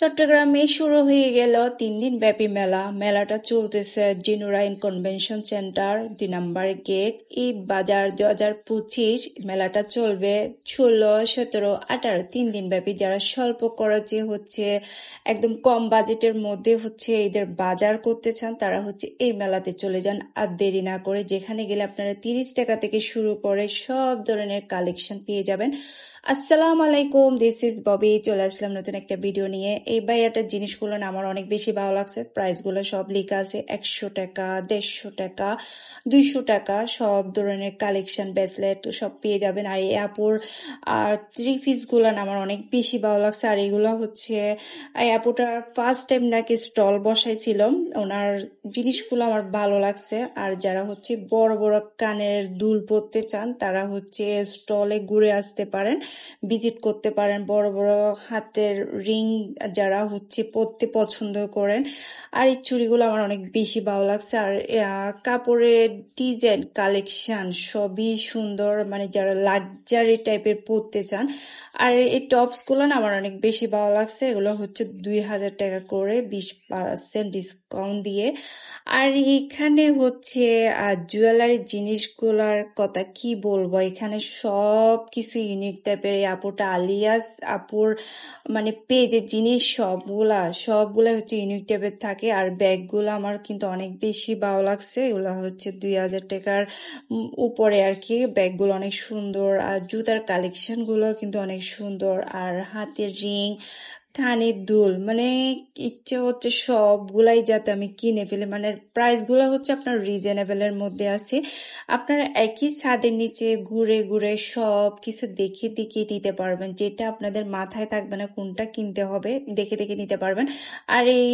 চট্টগ্রামে শুরু হয়ে গেল 3 দিন ব্যাপী মেলা। মেলাটা চলতেছে জেনুরাইন কনভেনশন সেন্টার 2 নম্বর গেট ঈদ বাজার 2025। মেলাটা চলবে 16, 17, 18 3 দিন ব্যাপী। যারা স্বল্প খরচে একদম কম বাজেটের মধ্যে ঈদের বাজার করতে চান তারা এই মেলাতে চলে যান আর দেরি না করে। যেখানে গেলে আপনারা 30 টাকা থেকে শুরু করে সব ধরনের কালেকশন পেয়ে যাবেন। আসসালামু আলাইকুম, দিস ইজ ববি। চলে আসলাম নতুন একটা ভিডিও নিয়ে। এই ভাইয়াটার জিনিসগুলো না আমার অনেক বেশি ভালো লাগছে। প্রাইসগুলো সব লেখা আছে 100 টাকা, 150 টাকা, 200 টাকা। সব ধরনের কালেকশন ব্রেসলেট সব পেয়ে যাবেন। আর এই আপুর থ্রি পিস গুলো না আমার অনেক বেশি ভালো লাগছে। আর এগুলো এই আপুটার ফার্স্ট টাইম নাকি স্টল বসাইছিল। ওনার জিনিসগুলো আমার ভালো লাগছে। আর যারা বড় বড় কানের দুল পরতে চান তারা স্টলে ঘুরে আসতে পারেন, ভিজিট করতে পারেন। বড় বড় হাতের রিং যারা পরতে পছন্দ করেন। আর এই চুড়িগুলো আমার অনেক বেশি ভালো লাগছে। আর কাপড়ের ডিজাইন কালেকশন সবই সুন্দর, মানে যারা লাক্সারি টাইপের পরতে চান। আর এই টপস গুলো না আমার অনেক বেশি ভালো লাগছে। এগুলো 2000 টাকা করে, 20% ডিসকাউন্ট দিয়ে। আর এখানে জুয়েলারি জিনিসগুলার কথা কি বলবো, এখানে সব কিছু ইউনিক টাইপের। এই আপুটা আলিয়াস আপুর মানে পেজের জিনিস সবগুলা ইউনিক টাইপের থাকে। আর ব্যাগগুলো আমার কিন্তু অনেক বেশি ভালো লাগছে। এগুলো 2000 টাকার উপরে আর কি। ব্যাগগুলো অনেক সুন্দর। আর জুতার কালেকশন গুলো কিন্তু অনেক সুন্দর। আর হাতের রিং, কানের দুল, মানে ইচ্ছে সবগুলাই যাতে আমি কিনে ফেলি। মানে প্রাইস গুলো আপনার রিজনেবল এর মধ্যে আছে। আপনারা একই ছাদের নিচে ঘুরে ঘুরে সব কিছু দেখে দেখে নিতে পারবেন। যেটা আপনাদের মাথায় থাকবে না কোনটা কিনতে হবে, দেখে দেখে নিতে পারবেন। আর এই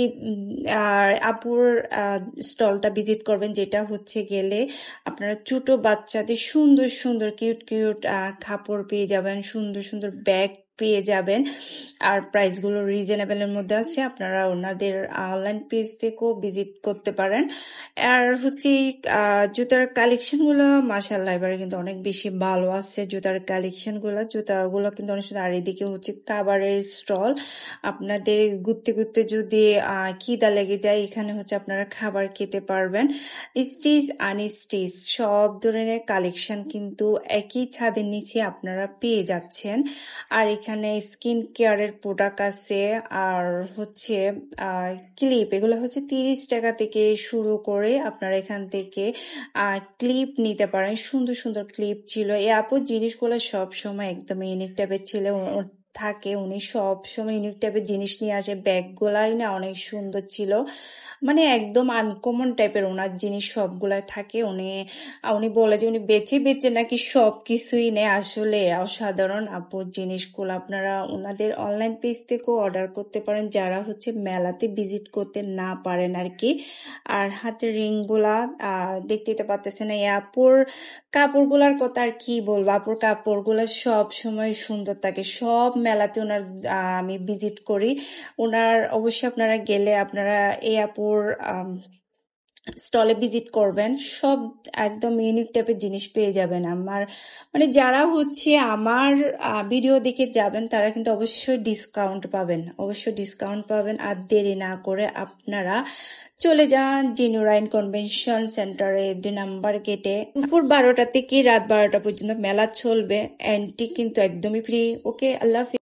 আপুর স্টলটা ভিজিট করবেন, যেটা গেলে আপনারা ছোট বাচ্চাদের সুন্দর সুন্দর কিউট কিউট কাপড় পেয়ে যাবেন, সুন্দর সুন্দর ব্যাগ পেয়ে যাবেন। আর প্রাইস গুলো রিজনেবল এর মধ্যে আছে। আপনারা ওনাদের অনলাইন পেজ থেকেও ভিজিট করতে পারেন। আর জুতার কালেকশন গুলো মাশাআল্লাহ এবারে কিন্তু অনেক বেশি ভালো আছে। জুতার কালেকশন জুতাগুলো কিন্তু অনেক সুন্দর। আর এদিকে খাবারের স্টল। আপনাদের ঘুরতে ঘুরতে যদি খিদা লেগে যায়, এখানে আপনারা খাবার খেতে পারবেন। স্টিচ আনস্টিচ সব ধরনের কালেকশন কিন্তু একই ছাদের নিচে আপনারা পেয়ে যাচ্ছেন। আর এখানে স্কিন কেয়ারের প্রোডাক্ট আছে। আর ক্লিপ, এগুলো 30 টাকা থেকে শুরু করে আপনারা এখান থেকে ক্লিপ নিতে পারেন। সুন্দর সুন্দর ক্লিপ ছিল। এই আপুর জিনিসগুলো সব সময় একদম ইউনিক টাইপের ছিল থাকে। উনি সব সময় ইউনিক টাইপের জিনিস নিয়ে আসে। ব্যাগগুলাই না অনেক সুন্দর ছিল, মানে একদম আনকমন টাইপের ওনার জিনিস সবগুলাই থাকে। উনি বলে যে উনি বেছে বেছে নাকি সবকিছুই নেয়। আসলে অসাধারণ আপুর জিনিসগুলো। আপনারা ওনাদের অনলাইন পেজ থেকেও অর্ডার করতে পারেন যারা মেলাতে ভিজিট করতে না পারেন আর কি। আর হাতের রিং গুলা দেখতে পাচ্ছেন। এই আপুর কাপড়গুলার কথা আর কি বলবো, আপুর কাপড়গুলা সব সময় সুন্দর থাকে। সব মেলাতে ওনার আমি ভিজিট করি। ওনার অবশ্যই আপনারা গেলে আপনারা এই আপুর স্টলে ভিজিট করবেন। সব একদম ইউনিক টাইপের জিনিস পেয়ে যাবেন। আমার মানে যারা আমার ভিডিও দেখে যাবেন তারা কিন্তু অবশ্যই ডিসকাউন্ট পাবেন। আর দেরি না করে আপনারা চলে যান জেনুরাইন কনভেনশন সেন্টারে 2 নম্বর গেটে। দুপুর 12টা থেকে রাত 12টা পর্যন্ত মেলা চলবে। এন্ট্রি কিন্তু একদমই ফ্রি। ওকে, আল্লাহ হাফেজ।